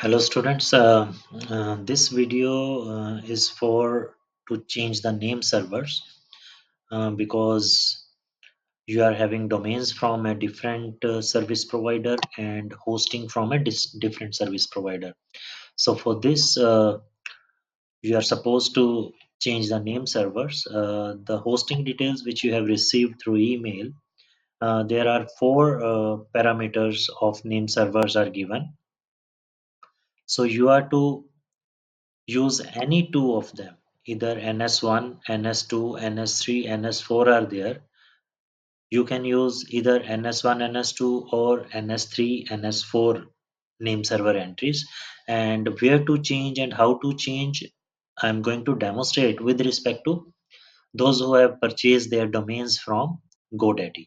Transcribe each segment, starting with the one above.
Hello students, this video is for to change the name servers because you are having domains from a different service provider and hosting from a different service provider. So for this you are supposed to change the name servers. The hosting details which you have received through email, there are four parameters of name servers are given. So you are to use any two of them, either ns1, ns2, ns3, ns4 are there. You can use either ns1, ns2 or ns3, ns4 name server entries. And where to change and how to change, I'm going to demonstrate with respect to those who have purchased their domains from Godaddy.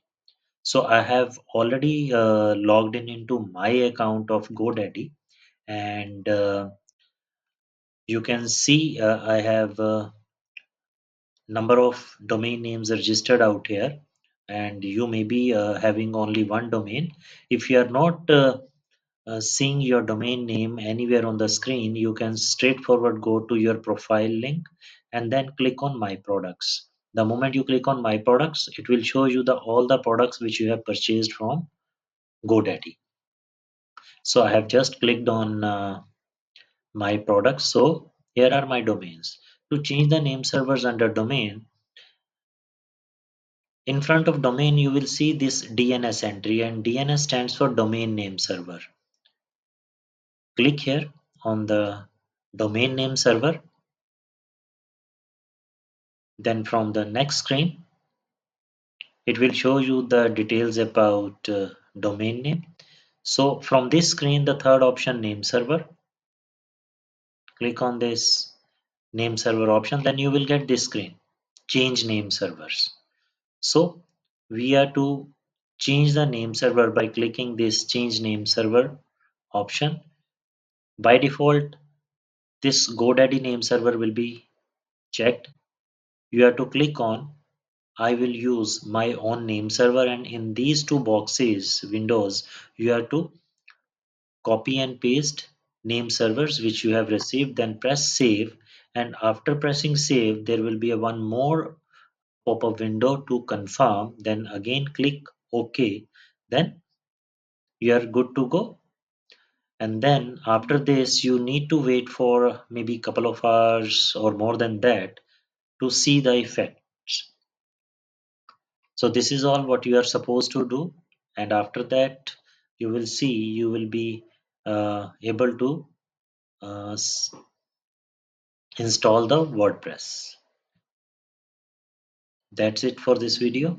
So I have already logged in into my account of Godaddy, and you can see I have number of domain names registered out here, and you may be having only one domain. If you are not seeing your domain name anywhere on the screen, you can straightforward go to your profile link and then click on my products. The moment you click on my products, it will show you the all the products which you have purchased from GoDaddy. So I have just clicked on my products. So here are my domains. To change the name servers under domain, in front of domain, you will see this DNS entry, and DNS stands for domain name server. Click here on the domain name server. Then from the next screen, it will show you the details about domain name. So from this screen, the third option, name server, click on this name server option. Then you will get this screen, change name servers. So we are to change the name server by clicking this change name server option. By default, this GoDaddy name server will be checked. You have to click on I will use my own name server, and in these two boxes windows you have to copy and paste name servers which you have received, then press save, and after pressing save there will be a one more pop-up window to confirm, then again click OK, then you are good to go. And then after this you need to wait for maybe couple of hours or more than that to see the effects. So this is all what you are supposed to do, and after that you will see you will be able to uh, s- install the WordPress. That's it for this video.